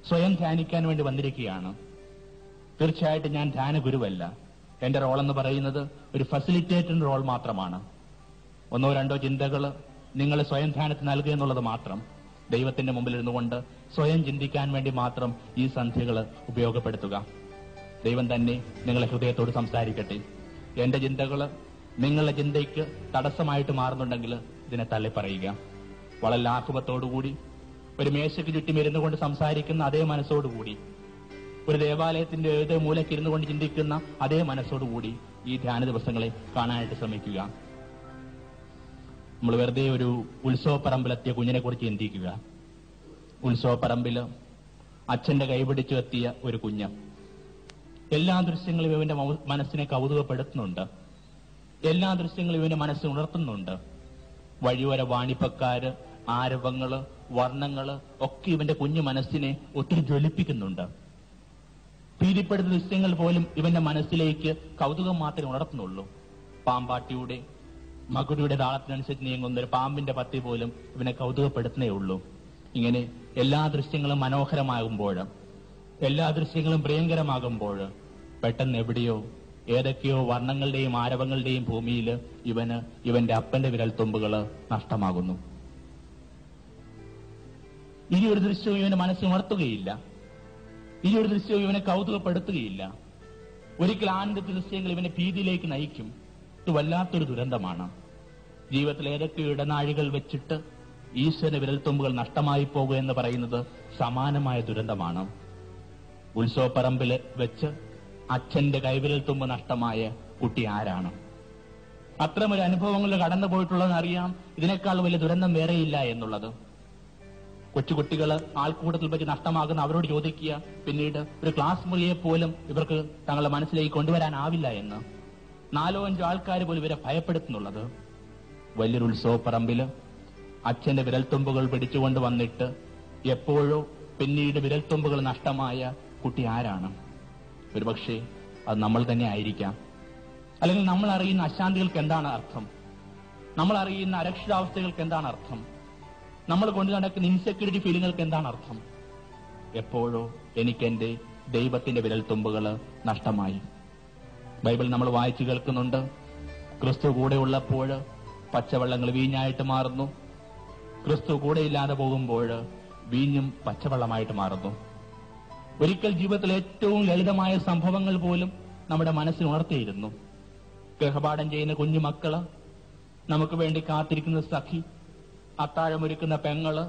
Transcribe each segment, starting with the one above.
സ്വയം ധ്യാനിക്കാൻ വേണ്ടി വന്നിരിക്കുകയാണ്. തീർച്ചയായിട്ടും ഞാൻ ധ്യാന ഗുരുവല്ല. എന്റെ റോൾ എന്ന് പറയുന്നത് ഒരു ഫെസിലിറ്റേറ്ററിന്റെ റോൾ മാത്രമാണ്. ഒന്നോ രണ്ടോ ചിന്തകൾ നിങ്ങൾ സ്വയം ധ്യാനത്തിന് നൽകുക എന്നുള്ളത് മാത്രം. ദൈവത്തിന്റെ മുമ്പിൽ ഇരുന്നുകൊണ്ട് സ്വയം ചിന്തിക്കാൻ വേണ്ടി മാത്രം ഈ സന്ധ്യകൾ ഉപയോഗപ്പെടുത്തുക. ദൈവം തന്നെ നിങ്ങളെ ഹൃദയത്തോട് സംസാരിക്കട്ടെ. എന്റെ ചിന്തകൾ നിങ്ങളുടെ ചിന്തയ്ക്ക് തടസ്സമായിട്ട് മാറുന്നുണ്ടെങ്കിൽ ഇതിനെ തള്ളിപ്പറയുക. വളരെ ലാഘവത്തോടുകൂടി ഒരു മേശയ്ക്ക് ചുറ്റും ഇരുന്നു കൊണ്ട് സംസാരിക്കുന്ന അതേ മനസ്സോടുകൂടി, ഒരു ദേവാലയത്തിന്റെ ഏത് മൂലക്കിരുന്നു കൊണ്ട് ചിന്തിക്കുന്ന അതേ മനസ്സോടുകൂടി ഈ ധ്യാന ദിവസങ്ങളെ കാണാനായിട്ട് ശ്രമിക്കുക. നമ്മൾ വെറുതെ ഒരു ഉത്സവപ്പറമ്പിലെത്തിയ കുഞ്ഞിനെ കുറിച്ച് ചിന്തിക്കുക. ഉത്സവപ്പറമ്പിൽ അച്ഛന്റെ കൈപിടിച്ചു എത്തിയ ഒരു കുഞ്ഞ്. എല്ലാ ദൃശ്യങ്ങളും ഇവന്റെ മനസ്സിനെ കൗതുകപ്പെടുത്തുന്നുണ്ട്. എല്ലാ ദൃശ്യങ്ങളും ഇവന്റെ മനസ്സിനെ ഉണർത്തുന്നുണ്ട്. വഴിയോര വാണിപ്പക്കാര്, ആരവങ്ങള്, വർണ്ണങ്ങള് ഒക്കെ ഇവന്റെ കുഞ്ഞു മനസ്സിനെ ഒത്തിരി ജ്വലിപ്പിക്കുന്നുണ്ട്. ഭീതിപ്പെടുത്തുന്ന ദൃശ്യങ്ങൾ പോലും ഇവന്റെ മനസ്സിലേക്ക് കൗതുകം മാത്രമേ ഉണർത്തുന്നുള്ളൂ. പാമ്പാട്ടിയുടെ മകുടിയുടെ താളത്തിനനുസരിച്ച് നീങ്ങുന്ന ഒരു പാമ്പിന്റെ പത്തി പോലും ഇവനെ കൗതുകപ്പെടുത്തുന്നേ ഉള്ളൂ. ഇങ്ങനെ എല്ലാ ദൃശ്യങ്ങളും മനോഹരമാകുമ്പോൾ, എല്ലാ ദൃശ്യങ്ങളും പ്രിയങ്കരമാകുമ്പോൾ പെട്ടെന്ന് എവിടെയോ ഏതൊക്കെയോ വർണ്ണങ്ങളുടെയും ആരവങ്ങളുടെയും ഭൂമിയിൽ ഇവന്റെ അപ്പന്റെ വിരൽത്തുമ്പുകൾ നഷ്ടമാകുന്നു. ഇനി ഒരു ദൃശ്യവും ഇവന്റെ മനസ്സിൽ ഉണർത്തുകയില്ല. ഇനി ഒരു ദൃശ്യവും ഇവനെ കൗതുകപ്പെടുത്തുകയില്ല. ഒരിക്കൽ ആനന്ദത്തിന്റെ ദൃശ്യങ്ങൾ ഇവനെ ഭീതിയിലേക്ക് നയിക്കും. ഇത് വല്ലാത്തൊരു ദുരന്തമാണ്. ജീവിതത്തിൽ ഏതൊക്കെയോ ഇടനാഴികൾ വെച്ചിട്ട് ഈശ്വരന്റെ വിരൽത്തുമ്പുകൾ നഷ്ടമായി പോകുക എന്ന് പറയുന്നത് സമാനമായ ദുരന്തമാണ്. ഉത്സവപ്പറമ്പിൽ വെച്ച് അച്ഛന്റെ കൈവിരൽത്തുമ്പ് നഷ്ടമായ കുട്ടി ആരാണ്? അത്തരമൊരു അനുഭവങ്ങൾ കടന്നു പോയിട്ടുള്ളതെന്നറിയാം. ഇതിനേക്കാൾ വലിയ ദുരന്തം വേറെയില്ല എന്നുള്ളത്. കൊച്ചുകുട്ടികൾ ആൾക്കൂട്ടത്തിൽ വെച്ച് നഷ്ടമാകുന്ന അവരോട് ചോദിക്കുക, പിന്നീട് ഒരു ക്ലാസ് മുറിയെ പോലും ഇവർക്ക് തങ്ങളുടെ മനസ്സിലേക്ക് കൊണ്ടുവരാനാവില്ല എന്ന്. 4-5 ആൾക്കാർ പോലും ഇവരെ ഭയപ്പെടുത്തുന്നുള്ളത്. വലിയൊരു ഉത്സവപ്പറമ്പില് അച്ഛന്റെ വിരൽത്തുമ്പുകൾ പിടിച്ചുകൊണ്ട് വന്നിട്ട് എപ്പോഴോ പിന്നീട് വിരൽത്തുമ്പുകൾ നഷ്ടമായ കുട്ടി ആരാണ്? ഒരുപക്ഷെ അത് നമ്മൾ തന്നെ ആയിരിക്കാം. അല്ലെങ്കിൽ നമ്മൾ അറിയുന്ന അശാന്തികൾക്ക് എന്താണ് അർത്ഥം? നമ്മൾ അറിയുന്ന അരക്ഷിതാവസ്ഥകൾക്ക് എന്താണ് അർത്ഥം? നമ്മൾ കൊണ്ടു നടക്കുന്ന ഇൻസെക്യൂരിറ്റി ഫീലിങ്ങൾക്ക് എന്താണ് അർത്ഥം? എപ്പോഴോ എനിക്കെന്റെ ദൈവത്തിന്റെ വിരൽത്തുമ്പുകൾ നഷ്ടമായി. ബൈബിൾ നമ്മൾ വായിച്ചു കേൾക്കുന്നുണ്ട്, ക്രിസ്തു കൂടെ ഉള്ളപ്പോൾ പച്ചവെള്ളങ്ങൾ വീഞ്ഞായിട്ട് മാറുന്നു, ക്രിസ്തു കൂടെ ഇല്ലാതെ പോകുമ്പോൾ വീഞ്ഞും പച്ചവെള്ളമായിട്ട് മാറുന്നു. ഒരിക്കൽ ജീവിതത്തിൽ ഏറ്റവും ലളിതമായ സംഭവങ്ങൾ പോലും നമ്മുടെ മനസ്സിൽ ഉണർത്തിയിരുന്നു. ഗൃഹപാഠം ചെയ്യുന്ന കുഞ്ഞുമക്കള്, നമുക്ക് വേണ്ടി കാത്തിരിക്കുന്ന സഖി, അത്താഴമൊരുക്കുന്ന പെങ്ങള്,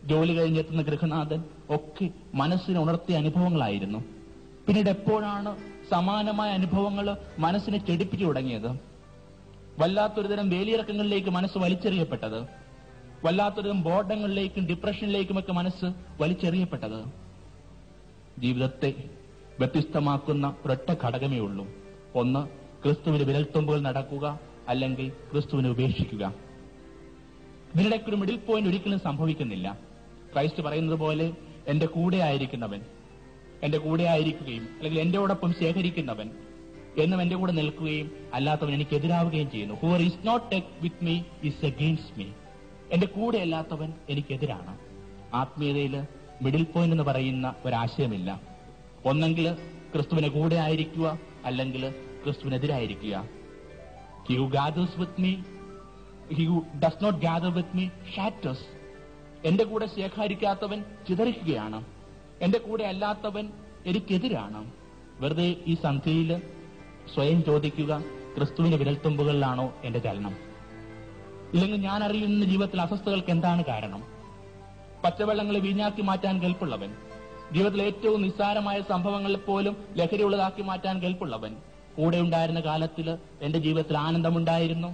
ജോലി കഴിഞ്ഞെത്തുന്ന ഗൃഹനാഥൻ ഒക്കെ മനസ്സിനെ ഉണർത്തിയ അനുഭവങ്ങളായിരുന്നു. പിന്നീട് എപ്പോഴാണ് സമാനമായ അനുഭവങ്ങൾ മനസ്സിനെ ചെടിപ്പിച്ചു തുടങ്ങിയത്? വല്ലാത്തൊരുതരം വേലിയിറക്കങ്ങളിലേക്ക് മനസ്സ് വലിച്ചെറിയപ്പെട്ടത്, വല്ലാത്തൊരുതരം ബോർഡങ്ങളിലേക്കും ഡിപ്രഷനിലേക്കുമൊക്കെ മനസ്സ് വലിച്ചെറിയപ്പെട്ടത്. ജീവിതത്തെ വ്യത്യസ്തമാക്കുന്ന ഒരൊറ്റ ഘടകമേ ഉള്ളൂ. ഒന്ന്, ക്രിസ്തുവിന് വിരൽത്തുമ്പുകൾ നടക്കുക, അല്ലെങ്കിൽ ക്രിസ്തുവിനെ ഉപേക്ഷിക്കുക. ഇതിനിടയ്ക്കൊരു മിഡിൽ പോയിന്റ് ഒരിക്കലും സംഭവിക്കുന്നില്ല. ക്രൈസ്റ്റ് പറയുന്നത് പോലെ എന്റെ കൂടെ ആയിരിക്കുന്നവൻ എന്റെ കൂടെ ആയിരിക്കുകയും അല്ലെങ്കിൽ എന്റെയോടൊപ്പം ശേഖരിക്കുന്നവൻ എന്നും എന്റെ കൂടെ നിൽക്കുകയും അല്ലാത്തവൻ എനിക്ക് എതിരാവുകയും ചെയ്യുന്നു. Whoever is not with me is against me. എന്റെ കൂടെ അല്ലാത്തവൻ എനിക്കെതിരാണ്. ആത്മീയതയിൽ മിഡിൽ പോയിന്റ് എന്ന് പറയുന്ന ഒരാശയമില്ല. ഒന്നെങ്കിൽ ക്രിസ്തുവിനെ കൂടെ ആയിരിക്കുക, അല്ലെങ്കിൽ ക്രിസ്തുവിനെതിരായിരിക്കുക. He who gathers with me, he who does not gather with me shatters. എന്റെ കൂടെ ശേഖരിക്കാത്തവൻ ചിതറിക്കുകയാണ്, എന്റെ കൂടെ അല്ലാത്തവൻ എനിക്കെതിരാണ്. വെറുതെ ഈ സന്ധ്യയിൽ സ്വയം ചോദിക്കുക, ക്രിസ്തുവിന്റെ വിരൽത്തുമ്പുകളിലാണോ എന്റെ ചലനം? ഇല്ലെങ്കിൽ ഞാൻ അറിയുന്ന ജീവിതത്തിൽ അസ്വസ്ഥതകൾക്ക് എന്താണ് കാരണം? പച്ചവെള്ളങ്ങളെ വീഞ്ഞാക്കി മാറ്റാൻ കെൽപ്പുള്ളവൻ, ജീവിതത്തിലെ ഏറ്റവും നിസ്സാരമായ സംഭവങ്ങളിൽ പോലും ലഹരിയുള്ളതാക്കി മാറ്റാൻ കെൽപ്പുള്ളവൻ. കൂടെ ഉണ്ടായിരുന്ന കാലത്തിൽ എന്റെ ജീവിതത്തിൽ ആനന്ദമുണ്ടായിരുന്നു,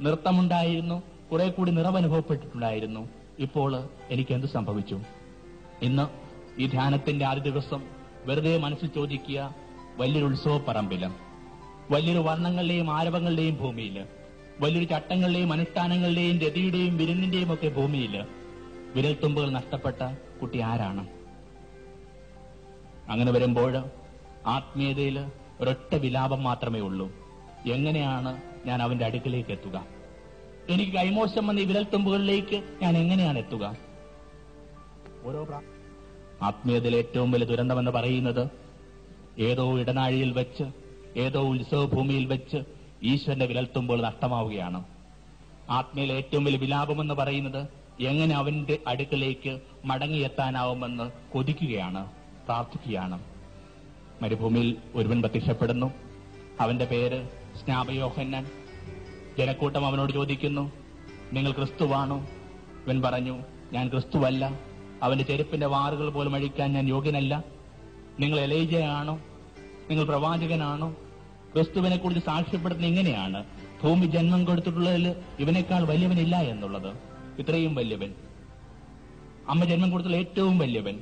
നൃത്തമുണ്ടായിരുന്നു, കുറെ കൂടി നിറവനുഭവപ്പെട്ടിട്ടുണ്ടായിരുന്നു. ഇപ്പോൾ എനിക്ക് എന്ത് സംഭവിച്ചു? ഇന്ന് ഈ ധ്യാനത്തിന്റെ ആദ്യ ദിവസം വെറുതെ മനസ്സിൽ ചോദിക്കുക, വലിയൊരു ഉത്സവപ്പറമ്പില്, വലിയൊരു വർണ്ണങ്ങളുടെയും ആരവങ്ങളുടെയും ഭൂമിയിൽ, വലിയൊരു ചട്ടങ്ങളുടെയും അനുഷ്ഠാനങ്ങളുടെയും രതിയുടെയും വിരുന്നിന്റെയും ഒക്കെ ഭൂമിയിൽ വിരൽത്തുമ്പുകൾ നഷ്ടപ്പെട്ട കുട്ടി ആരാണ്? അങ്ങനെ വരുമ്പോൾ ആത്മീയതയിൽ ഒരൊറ്റ വിലാപം മാത്രമേ ഉള്ളൂ. എങ്ങനെയാണ് ഞാൻ അവന്റെ അടുക്കിലേക്ക് എത്തുക? എനിക്ക് കൈമോശം വന്ന ഈ വിരൽത്തുമ്പുകളിലേക്ക് ഞാൻ എങ്ങനെയാണ് എത്തുക? ആത്മീയതയിലെ ഏറ്റവും വലിയ ദുരന്തമെന്ന് പറയുന്നത് ഏതോ ഇടനാഴിയിൽ വെച്ച്, ഏതോ ഉത്സവഭൂമിയിൽ വെച്ച് ഈശ്വരന്റെ വിരൽത്തുമ്പോൾ നഷ്ടമാവുകയാണ്. ആത്മീയയിലെ ഏറ്റവും വലിയ വിലാപമെന്ന് പറയുന്നത് എങ്ങനെ അവന്റെ അടുക്കലേക്ക് മടങ്ങിയെത്താനാവുമെന്ന് കൊതിക്കുകയാണ്, പ്രാർത്ഥിക്കുകയാണ്. മരുഭൂമിയിൽ ഒരുവൻ പ്രത്യക്ഷപ്പെടുന്നു. അവന്റെ പേര് സ്നാപയോഹന്നാൻ. ജനക്കൂട്ടം അവനോട് ചോദിക്കുന്നു, നിങ്ങൾ ക്രിസ്തുവാണോ? ഇവൻ പറഞ്ഞു, ഞാൻ ക്രിസ്തുവല്ല, അവന്റെ ചെരുപ്പിന്റെ വാറുകൾ പോലും അഴിക്കാൻ ഞാൻ യോഗ്യനല്ല. നിങ്ങൾ എലീജയാണോ? നിങ്ങൾ പ്രവാചകനാണോ? ക്രിസ്തുവിനെ കുറിച്ച് സാക്ഷ്യപ്പെടുത്തുന്ന ഇങ്ങനെയാണ്, ഭൂമി ജന്മം കൊടുത്തിട്ടുള്ളതിൽ ഇവനേക്കാൾ വലിയവനില്ല എന്നുള്ളത്. ഇത്രയും വലിയവൻ, അമ്മ ജന്മം കൊടുത്തുള്ള ഏറ്റവും വലിയവൻ,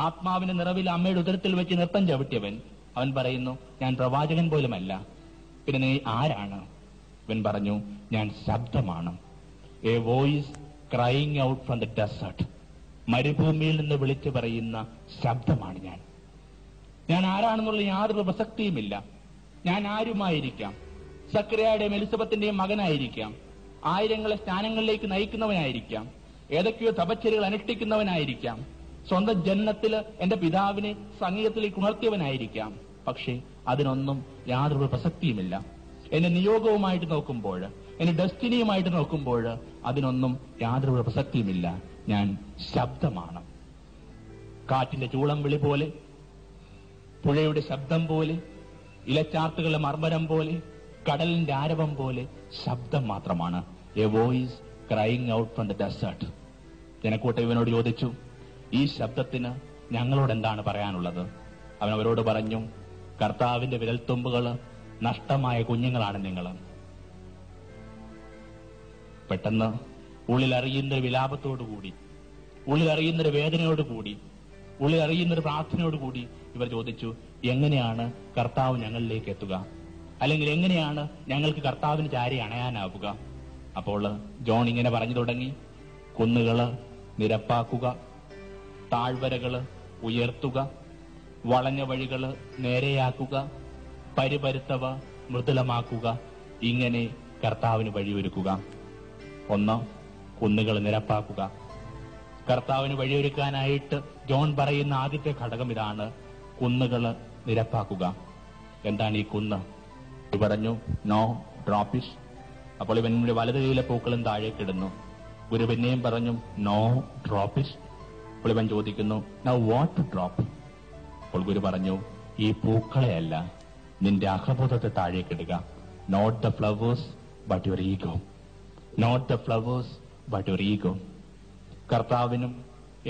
ആത്മാവിന്റെ നിറവിൽ അമ്മയുടെ ഉദരത്തിൽ വെച്ച് നൃത്തം ചവിട്ടിയവൻ. അവൻ പറയുന്നു, ഞാൻ പ്രവാചകൻ പോലുമല്ല. പിന്നെ നീ ആരാണ്? ഇവൻ പറഞ്ഞു, ഞാൻ ശബ്ദമാണ്. A voice crying out from the desert. മരുഭൂമിയിൽ നിന്ന് വിളിച്ചു പറയുന്ന ശബ്ദമാണ് ഞാൻ. ഞാൻ ആരാണെന്നുള്ള യാതൊരു പ്രസക്തിയുമില്ല. ഞാൻ ആരുമായിരിക്കാം. സക്കറിയായുടെയും എലിസബത്തിന്റെയും മകനായിരിക്കാം. ആയിരങ്ങളെ സ്ഥാനങ്ങളിലേക്ക് നയിക്കുന്നവനായിരിക്കാം. ഏതൊക്കെയോ തപശ്ചര്യകൾ അനുഷ്ഠിക്കുന്നവനായിരിക്കാം. സ്വന്തം ജന്മത്തില് എന്റെ പിതാവിനെ സംഗീതത്തിലേക്ക് ഉണർത്തിയവനായിരിക്കാം. പക്ഷേ അതിനൊന്നും യാതൊരു പ്രസക്തിയുമില്ല. എന്റെ നിയോഗവുമായിട്ട് നോക്കുമ്പോൾ, എന്റെ ഡെസ്റ്റിനിയുമായിട്ട് നോക്കുമ്പോൾ അതിനൊന്നും യാതൊരു പ്രസക്തിയുമില്ല. ഞാൻ ശബ്ദമാണ്. കാറ്റിന്റെ ചൂളം വിളി പോലെ, പുഴയുടെ ശബ്ദം പോലെ, ഇലച്ചാർത്തുകളുടെ മർമ്മരം പോലെ, കടലിന്റെ ആരവം പോലെ ശബ്ദം മാത്രമാണ്. A voice crying out from the desert. ജനക്കൂട്ടം ഇവനോട് ചോദിച്ചു, ഈ ശബ്ദത്തിന് ഞങ്ങളോട് എന്താണ് പറയാനുള്ളത്? അവൻ അവരോട് പറഞ്ഞു, കർത്താവിന്റെ വിരൽത്തുമ്പുകൾ നഷ്ടമായ കുഞ്ഞുങ്ങളാണ് നിങ്ങൾ. പെട്ടെന്ന് ഉള്ളിലറിയുന്നൊരു വിലാപത്തോടുകൂടി, ഉള്ളിലറിയുന്നൊരു വേദനയോടുകൂടി, ഉള്ളിലറിയുന്നൊരു പ്രാർത്ഥനയോടുകൂടി ഇവർ ചോദിച്ചു, എങ്ങനെയാണ് കർത്താവ് ഞങ്ങളിലേക്ക് എത്തുക? അല്ലെങ്കിൽ എങ്ങനെയാണ് ഞങ്ങൾക്ക് കർത്താവിന് ചാരി അണയാനാവുക? അപ്പോൾ ജോൺ ഇങ്ങനെ പറഞ്ഞു തുടങ്ങി, കുന്നുകള് നിരപ്പാക്കുക, താഴ്വരകള് ഉയർത്തുക, വളഞ്ഞ വഴികള് നേരെയാക്കുക, പരിപരുത്തവ മൃദുലമാക്കുക, ഇങ്ങനെ കർത്താവിന് വഴിയൊരുക്കുക. ഒന്ന്, കുന്നുകൾ നിരപ്പാക്കുക. കർത്താവിന് വഴിയൊരുക്കാനായിട്ട് ജോൺ പറയുന്ന ആദ്യത്തെ ഘടകം ഇതാണ്, കുന്നുകൾ നിരപ്പാക്കുക. എന്താണ് ഈ കുന്ന്? പറഞ്ഞു, നോ ഡ്രോപ്പിഷ്. അപ്പോൾ ഇവന്റെ വലത് കൈയിലെ പൂക്കളും താഴേക്കിടുന്നു. ഗുരു പിന്നെയും പറഞ്ഞു, നോ ഡ്രോപ്പിഷ്. അപ്പോൾ ഇവൻ ചോദിക്കുന്നു, നൗ വാട്ട് ടു ഡ്രോപ്പ്? അപ്പോൾ ഗുരു പറഞ്ഞു, ഈ പൂക്കളെയല്ല, നിന്റെ അഹബോധത്തെ താഴേക്കിടുക. Not the flowers but your ego. Not the flowers but your ego. കർത്താവിനും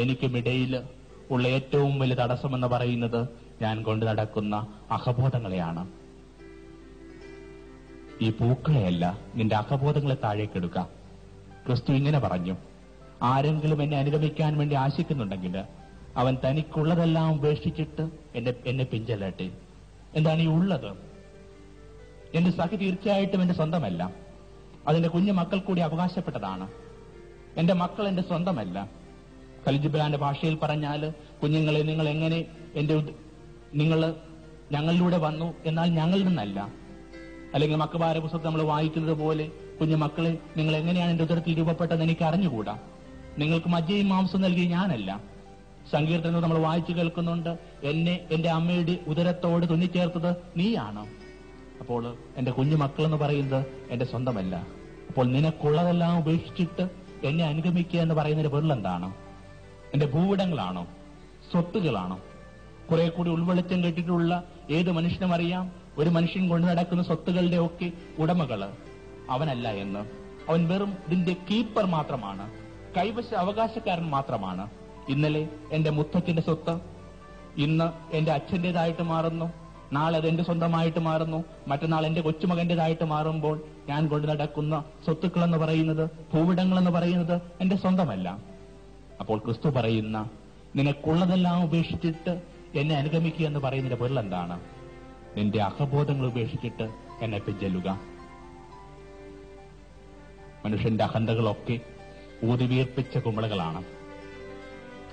എനിക്കുമിടയിൽ ഉള്ള ഏറ്റവും വലിയ തടസ്സമെന്ന് പറയുന്നത് ഞാൻ കൊണ്ടു നടക്കുന്ന അഹബോധങ്ങളെയാണ്. ഈ പൂക്കളെയല്ല, നിന്റെ അഹബോധങ്ങളെ താഴേക്കെടുക്കുക. ക്രിസ്തു ഇങ്ങനെ പറഞ്ഞു, ആരെങ്കിലും എന്നെ അനുഗമിക്കാൻ വേണ്ടി ആശിക്കുന്നുണ്ടെങ്കിൽ അവൻ തനിക്കുള്ളതെല്ലാം ഉപേക്ഷിച്ചിട്ട് എന്നെ പിഞ്ചെല്ലട്ടെ. എന്താണ് ഈ ഉള്ളത്? എന്റെ സഖി തീർച്ചയായിട്ടും എന്റെ സ്വന്തമല്ല. അതിന്റെ കുഞ്ഞു മക്കൾ കൂടി അവകാശപ്പെട്ടതാണ്. എന്റെ മക്കൾ എന്റെ സ്വന്തമല്ല. ഖലീജുബ്രാന്റെ ഭാഷയിൽ പറഞ്ഞാൽ, കുഞ്ഞുങ്ങളെ നിങ്ങൾ എങ്ങനെ നിങ്ങൾ ഞങ്ങളിലൂടെ വന്നു, എന്നാൽ ഞങ്ങളിൽ നിന്നല്ല. അല്ലെങ്കിൽ മക്കബാര പുസ്തകം നമ്മൾ വായിക്കുന്നത് പോലെ, കുഞ്ഞു മക്കളെ നിങ്ങൾ എങ്ങനെയാണ് എന്റെ ഉദരത്തിൽ രൂപപ്പെട്ടതെന്ന് എനിക്ക് അറിഞ്ഞുകൂടാ. നിങ്ങൾക്ക് മജ്ജയും മാംസം നൽകി ഞാനല്ല. സങ്കീർത്തനം നമ്മൾ വായിച്ചു കേൾക്കുന്നുണ്ട്, എന്നെ എന്റെ അമ്മയുടെ ഉദരത്തോട് തുന്നിച്ചേർത്തത് നീയാണ്. അപ്പോൾ എന്റെ കുഞ്ഞു മക്കളെന്ന് പറയുന്നത് എന്റെ സ്വന്തമല്ല. അപ്പോൾ നിനക്കുള്ളതെല്ലാം ഉപേക്ഷിച്ചിട്ട് എന്നെ അനുഗമിക്കുക എന്ന് പറയുന്നതിന്റെ പൊരുളെന്താണ്? എന്റെ ഭൂവിടങ്ങളാണോ? സ്വത്തുകളാണോ? കുറെ കൂടി ഉൾവെളിച്ചം കെട്ടിട്ടുള്ള ഏത് മനുഷ്യനും അറിയാം, ഒരു മനുഷ്യൻ കൊണ്ടു നടക്കുന്ന സ്വത്തുകളുടെ ഒക്കെ ഉടമകള് അവനല്ല എന്ന്. അവൻ വെറും ഇതിന്റെ കീപ്പർ മാത്രമാണ്, കൈവശ അവകാശക്കാരൻ മാത്രമാണ്. ഇന്നലെ എന്റെ മുത്തച്ഛന്റെ സ്വത്ത് ഇന്ന് എന്റെ അച്ഛന്റേതായിട്ട് മാറുന്നു, നാളെ അത് എന്റെ സ്വന്തമായിട്ട് മാറുന്നു, മറ്റന്നാൾ എന്റെ കൊച്ചുമകന്റേതായിട്ട് മാറുമ്പോൾ ഞാൻ കൊണ്ടു നടക്കുന്ന സ്വത്തുക്കൾ എന്ന് പറയുന്നത്, ഭൂവിടങ്ങൾ എന്ന് പറയുന്നത് എന്റെ സ്വന്തമല്ല. അപ്പോൾ ക്രിസ്തു പറയുന്ന, നിനക്കുള്ളതെല്ലാം ഉപേക്ഷിച്ചിട്ട് എന്നെ അനുഗമിക്കുക എന്ന് പറയുന്നതിന്റെ പൊരുൾ എന്താണ്? നിന്റെ അഹബോധങ്ങൾ ഉപേക്ഷിച്ചിട്ട് എന്നെ പിഞ്ചെല്ലുക. മനുഷ്യന്റെ അഹന്തകളൊക്കെ ഊതിവീർപ്പിച്ച കുമിളകളാണ്.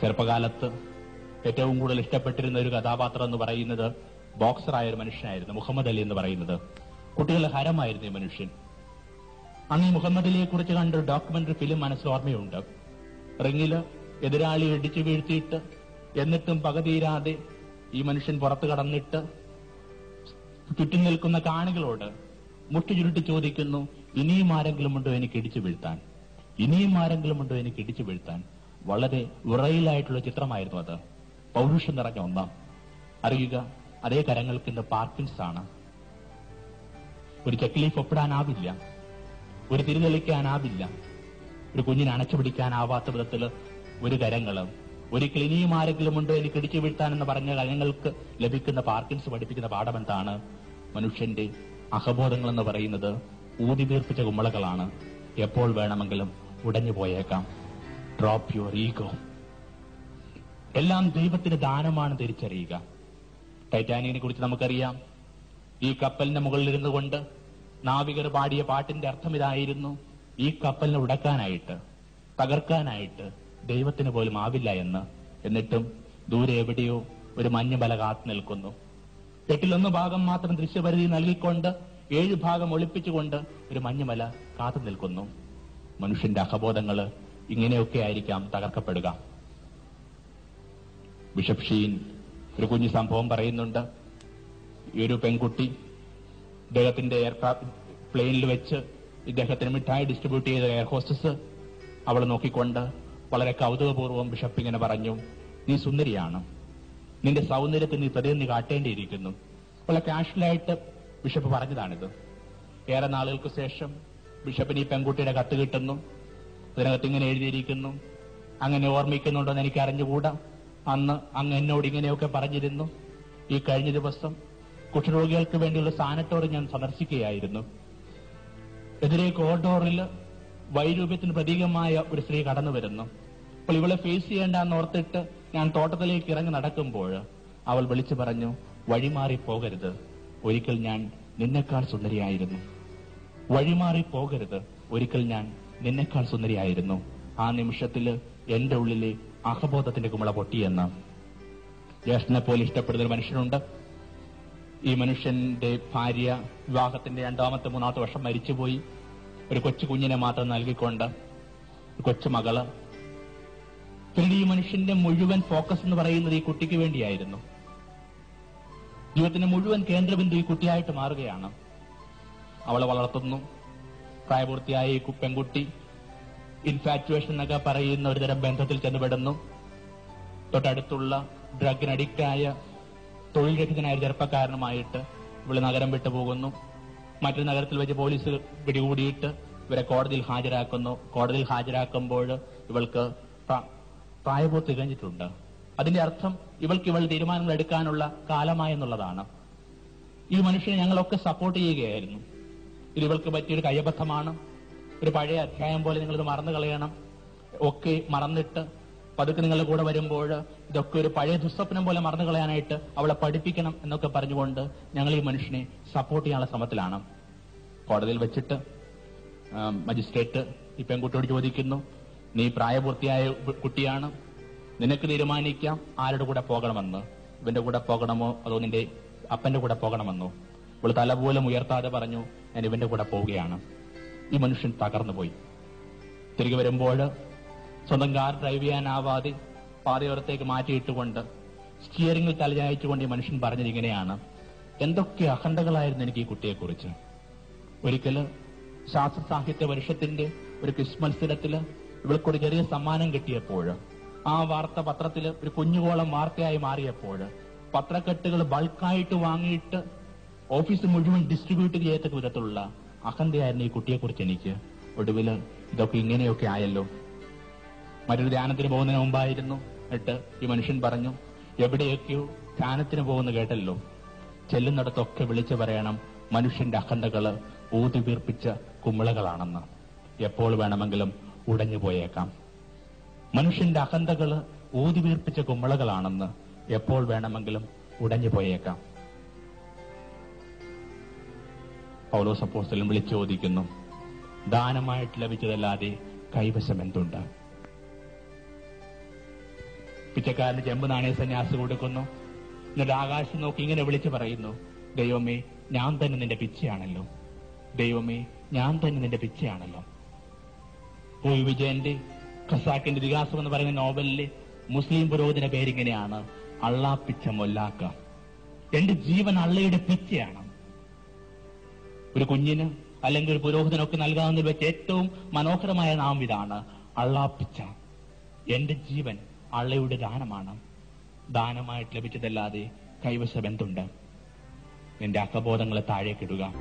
ചെറുപ്പകാലത്ത് ഏറ്റവും കൂടുതൽ ഇഷ്ടപ്പെട്ടിരുന്ന ഒരു കഥാപാത്രം എന്ന് പറയുന്നത് ബോക്സറായ ഒരു മനുഷ്യനായിരുന്നു, മുഹമ്മദ് അലി എന്ന് പറയുന്നത്. കുട്ടികളുടെ ഹരമായിരുന്നു ഈ മനുഷ്യൻ. അന്ന് ഈ മുഹമ്മദ് അലിയെ കുറിച്ച് കണ്ട ഒരു ഡോക്യുമെന്ററി ഫിലിം മനസ്സിൽ ഓർമ്മയുണ്ട്. റിങ്ങില് എതിരാളി ഇടിച്ചു വീഴ്ത്തിയിട്ട് എന്നിട്ടും പകതീരാതെ ഈ മനുഷ്യൻ പുറത്തു കടന്നിട്ട് ചുറ്റും നിൽക്കുന്ന കാണികളോട് മുട്ടു ചുരുട്ടി ചോദിക്കുന്നു, ഇനിയും ആരെങ്കിലും ഉണ്ടോ എനിക്ക് ഇടിച്ചു വീഴ്ത്താൻ? ഇനിയും ആരെങ്കിലും ഉണ്ടോ എനിക്ക് ഇടിച്ചു വീഴ്ത്താൻ? വളരെ വിറയിലായിട്ടുള്ള ചിത്രമായിരുന്നു അത്. പൗരുഷം നിറഞ്ഞ ഒന്നാം. അറിയുക, അതേ കരങ്ങൾക്ക് ഇന്ന് പാർക്കിൻസ് ആണ്. ഒരു ചെക്കിലീഫ് ഒപ്പിടാനാവില്ല, ഒരു തിരിതെളിക്കാനാവില്ല, ഒരു കുഞ്ഞിനെ അണച്ചു പിടിക്കാനാവാത്ത വിധത്തിൽ ഒരു കരങ്ങളും. ഒരിക്കൽ ഇനിയും ആരെങ്കിലും ഉണ്ടോ എനിക്ക് ഇടിച്ചു വീഴ്ത്താൻ എന്ന് പറഞ്ഞ കരങ്ങൾക്ക് ലഭിക്കുന്ന പാർക്കിൻസ് പഠിപ്പിക്കുന്ന പാഠം എന്താണ്? മനുഷ്യന്റെ അഹബോധങ്ങൾ എന്ന് പറയുന്നത് ഊതിവീർപ്പിച്ച കുമ്മളകളാണ്. എപ്പോൾ വേണമെങ്കിലും ഉടഞ്ഞു പോയേക്കാം. Drop your ego. എല്ലാം ദൈവത്തിന്റെ ദാനമാണ് തിരിച്ചറിയുക. ടൈറ്റാനിക്കിനെ കുറിച്ച് നമുക്കറിയാം. ഈ കപ്പലിന്റെ മുകളിലിരുന്നു കൊണ്ട് നാവികർ പാടിയ പാട്ടിന്റെ അർത്ഥം ഇതായിരുന്നു: ഈ കപ്പലിനെ ഉടക്കാനായിട്ട്, തകർക്കാനായിട്ട് ദൈവത്തിന് പോലും ആവില്ല എന്ന്. എന്നിട്ടും ദൂരെ എവിടെയോ ഒരു മഞ്ഞുമല കാത്തു നിൽക്കുന്നു. 8 ഭാഗം മാത്രം ദൃശ്യപരിധി നൽകിക്കൊണ്ട് 7 ഭാഗം ഒളിപ്പിച്ചുകൊണ്ട് ഒരു മഞ്ഞുമല കാത്തു നിൽക്കുന്നു. മനുഷ്യന്റെ അഹബോധങ്ങൾ ഇങ്ങനെയൊക്കെ ആയിരിക്കാം തകർക്കപ്പെടുക. ബിഷപ്പ് ഷീൻ ഒരു കുഞ്ഞു സംഭവം പറയുന്നുണ്ട്. ഈ ഒരു പെൺകുട്ടി ഇദ്ദേഹത്തിന്റെ പ്ലെയിനിൽ വെച്ച് ഇദ്ദേഹത്തിന് മിഠായി ഡിസ്ട്രിബ്യൂട്ട് ചെയ്ത എയർ ഹോസ്റ്റസ് അവളെ നോക്കിക്കൊണ്ട് വളരെ കൗതുകപൂർവ്വം ബിഷപ്പ് ഇങ്ങനെ പറഞ്ഞു, നീ സുന്ദരിയാണ്, നിന്റെ സൗന്ദര്യത്തിന് നീ തെളിവ് നീ കാട്ടേണ്ടിയിരിക്കുന്നു. വളരെ കാഷ്വലായിട്ട് ബിഷപ്പ് പറഞ്ഞതാണിത്. ഏറെ നാളുകൾക്ക് ശേഷം ബിഷപ്പിന് ഈ പെൺകുട്ടിയുടെ കത്ത് കിട്ടുന്നു. അതിനകത്ത് ഇങ്ങനെ എഴുതിയിരിക്കുന്നു: അങ്ങനെ ഓർമ്മിക്കുന്നുണ്ടോ എന്ന് എനിക്ക് അറിഞ്ഞുകൂടാ, അന്ന് അങ്ങ് എന്നോട് ഇങ്ങനെയൊക്കെ പറഞ്ഞിരുന്നു. ഈ കഴിഞ്ഞ ദിവസം കുഷ്ഠരോഗികൾക്ക് വേണ്ടിയുള്ള സാനറ്റോറിയം ഞാൻ സന്ദർശിക്കുകയായിരുന്നു. എതിരെ കോറിഡോറിൽ വൈരൂപ്യത്തിന് പ്രതീകമായ ഒരു സ്ത്രീ കടന്നു വരുന്നു. അപ്പോൾ ഇവളെ ഫേസ് ചെയ്യേണ്ടെന്ന് ഓർത്തിട്ട് ഞാൻ തോട്ടത്തിലേക്ക് ഇറങ്ങി നടക്കുമ്പോൾ അവൾ വിളിച്ചു പറഞ്ഞു, വഴിമാറി പോകരുത്, ഒരിക്കൽ ഞാൻ നിന്നെക്കാൾ സുന്ദരിയായിരുന്നു. വഴിമാറി പോകരുത്, ഒരിക്കൽ ഞാൻ നിന്നെക്കാൾ സുന്ദരിയായിരുന്നു. ആ നിമിഷത്തിൽ എന്റെ ഉള്ളിലെ അഹബോധത്തിന്റെ കുമള പൊട്ടിയെന്ന്. ജ്യേഷ്ഠനെ പോലെ ഇഷ്ടപ്പെടുന്ന ഒരു മനുഷ്യനുണ്ട്. ഈ മനുഷ്യന്റെ ഭാര്യ വിവാഹത്തിന്റെ 2ാമത്തെ 3ാമത്തെ വർഷം മരിച്ചുപോയി. ഒരു കൊച്ചു കുഞ്ഞിനെ മാത്രം നൽകിക്കൊണ്ട് കൊച്ചു മകള്. പിന്നീട് ഈ മനുഷ്യന്റെ മുഴുവൻ ഫോക്കസ് എന്ന് പറയുന്നത് ഈ കുട്ടിക്ക് വേണ്ടിയായിരുന്നു. ജീവിതത്തിന്റെ മുഴുവൻ കേന്ദ്രബിന്ദു ഈ കുട്ടിയായിട്ട് മാറുകയാണ്. അവളെ വളർത്തുന്നു. പ്രായപൂർത്തിയായ ഈ പെൺകുട്ടി ഇൻഫാറ്റുവേഷൻ എന്നൊക്കെ പറയുന്ന ഒരുതരം ബന്ധത്തിൽ ചെന്നുപെടുന്നു. തൊട്ടടുത്തുള്ള ഡ്രഗിന് അഡിക്റ്റായ തൊഴിൽരഹിതനായ ചെറുപ്പക്കാരനുമായിട്ട് ഇവള് നഗരം വിട്ടു പോകുന്നു. മറ്റൊരു നഗരത്തിൽ വെച്ച് പോലീസ് പിടികൂടിയിട്ട് ഇവരെ കോടതിയിൽ ഹാജരാക്കുന്നു. കോടതിയിൽ ഹാജരാക്കുമ്പോൾ ഇവൾക്ക് പ്രായപൂർത്തി തികഞ്ഞിട്ടുണ്ട്. അതിന്റെ അർത്ഥം ഇവൾക്ക് ഇവൾ തീരുമാനങ്ങൾ എടുക്കാനുള്ള കാലമായെന്നുള്ളതാണ്. ഈ മനുഷ്യനെ ഞങ്ങളൊക്കെ സപ്പോർട്ട് ചെയ്യുകയായിരുന്നു. ഇത് ഇവൾക്ക് പറ്റിയൊരു കയ്യബദ്ധമാണ്. ഒരു പഴയ അധ്യായം പോലെ നിങ്ങളിത് മറന്നു കളയണം. ഒക്കെ മറന്നിട്ട് പതുക്കെ നിങ്ങളുടെ കൂടെ വരുമ്പോൾ ഇതൊക്കെ ഒരു പഴയ ദുസ്വപ്നം പോലെ മറന്നു കളയാനായിട്ട് അവളെ പഠിപ്പിക്കണം എന്നൊക്കെ പറഞ്ഞുകൊണ്ട് ഞങ്ങൾ ഈ മനുഷ്യനെ സപ്പോർട്ട് ചെയ്യാനുള്ള ശ്രമത്തിലാണ്. കോടതിയിൽ വെച്ചിട്ട് മജിസ്ട്രേറ്റ് ഈ പെൺകുട്ടിയോട് ചോദിക്കുന്നു, നീ പ്രായപൂർത്തിയായ കുട്ടിയാണ്, നിനക്ക് തീരുമാനിക്കാം ആരുടെ കൂടെ പോകണമെന്ന്. ഇവന്റെ കൂടെ പോകണമോ അതോ നിന്റെ അപ്പന്റെ കൂടെ പോകണമെന്നോ? ഇവൾ തല പോലും ഉയർത്താതെ പറഞ്ഞു, ഞാൻ ഇവന്റെ കൂടെ പോവുകയാണ്. ഈ മനുഷ്യൻ തകർന്നുപോയി. തിരികെ വരുമ്പോൾ സ്വന്തം കാർ ഡ്രൈവ് ചെയ്യാനാവാതെ പാതയോരത്തേക്ക് മാറ്റിയിട്ടുകൊണ്ട് സ്റ്റിയറിംഗിൽ തലചായിച്ചുകൊണ്ട് ഈ മനുഷ്യൻ പറഞ്ഞത് ഇങ്ങനെയാണ്: എന്തൊക്കെ അഖണ്ഡകളായിരുന്നു എനിക്ക് ഈ കുട്ടിയെക്കുറിച്ച്. ഒരിക്കല് ശാസ്ത്ര സാഹിത്യ വർഷത്തിന്റെ ഒരു ക്വിസ് മത്സരത്തില് ഇവൾക്കൊരു ചെറിയ സമ്മാനം കിട്ടിയപ്പോൾ, ആ വാർത്ത പത്രത്തിൽ ഒരു കുഞ്ഞുകോളം വാർത്തയായി മാറിയപ്പോൾ, പത്രക്കെട്ടുകൾ ബൾക്കായിട്ട് വാങ്ങിയിട്ട് ഓഫീസ് മുഴുവൻ ഡിസ്ട്രിബ്യൂട്ട് ചെയ്യത്തക്ക വിധത്തിലുള്ള അഹന്തയായിരുന്നു ഈ കുട്ടിയെക്കുറിച്ച് എനിക്ക്. ഒടുവിൽ ഇതൊക്കെ ഇങ്ങനെയൊക്കെ ആയല്ലോ. മറ്റൊരു ധ്യാനത്തിന് പോകുന്നതിന് മുമ്പായിരുന്നു. എന്നിട്ട് ഈ മനുഷ്യൻ പറഞ്ഞു, എവിടെയൊക്കെയോ ധ്യാനത്തിന് പോകുന്ന കേട്ടല്ലോ, ചെല്ലുന്നിടത്തൊക്കെ വിളിച്ചു പറയണം മനുഷ്യന്റെ അഖണ്ഡകള് ഊതിവീർപ്പിച്ച കുമിളകളാണെന്ന്. എപ്പോൾ വേണമെങ്കിലും ഉടഞ്ഞു പോയേക്കാം. മനുഷ്യന്റെ അഖണ്ഡകള് ഊതിവീർപ്പിച്ച കുമിളകളാണെന്ന് എപ്പോൾ വേണമെങ്കിലും ഉടഞ്ഞു പോയേക്കാം. പൗലോസ് അപ്പോസ്തലൻ വിളിച്ചു ചോദിക്കുന്നു, ദാനമായിട്ട് ലഭിച്ചതല്ലാതെ കൈവശം എന്തുണ്ട്? പിച്ചക്കാരന് ചെമ്പ് നാണയ സന്യാസി കൊടുക്കുന്നു. എന്നിട്ട് ആകാശം നോക്കി ഇങ്ങനെ വിളിച്ചു പറയുന്നു, ദൈവമേ ഞാൻ തന്നെ നിന്റെ പിച്ചയാണല്ലോ, ദൈവമേ ഞാൻ തന്നെ നിന്റെ പിച്ചയാണല്ലോ. ഒ. വിജയന്റെ ഖസാക്കിന്റെ ഇതിഹാസം എന്ന് പറയുന്ന നോവലിലെ മുസ്ലിം പുരോഹിതന്റെ പേരിങ്ങനെയാണ്, അള്ളാപ്പിച്ച മൊല്ലാക്ക. എന്റെ ജീവൻ അള്ളയുടെ പിച്ചയാണ്. ഒരു കുഞ്ഞിന് അല്ലെങ്കിൽ ഒരു പുരോഹിതനൊക്കെ നൽകാവുന്നതിൽ വെച്ച് ഏറ്റവും മനോഹരമായ നാമം ഇതാണ്, അള്ളാപ്പിച്ച. എന്റെ ജീവൻ അള്ളയുടെ ദാനമാണ്. ദാനമായിട്ട് ലഭിച്ചതല്ലാതെ കൈവശം എന്തുണ്ട്? നിന്റെ അക്കബോധങ്ങളെ താഴേക്കിടുക.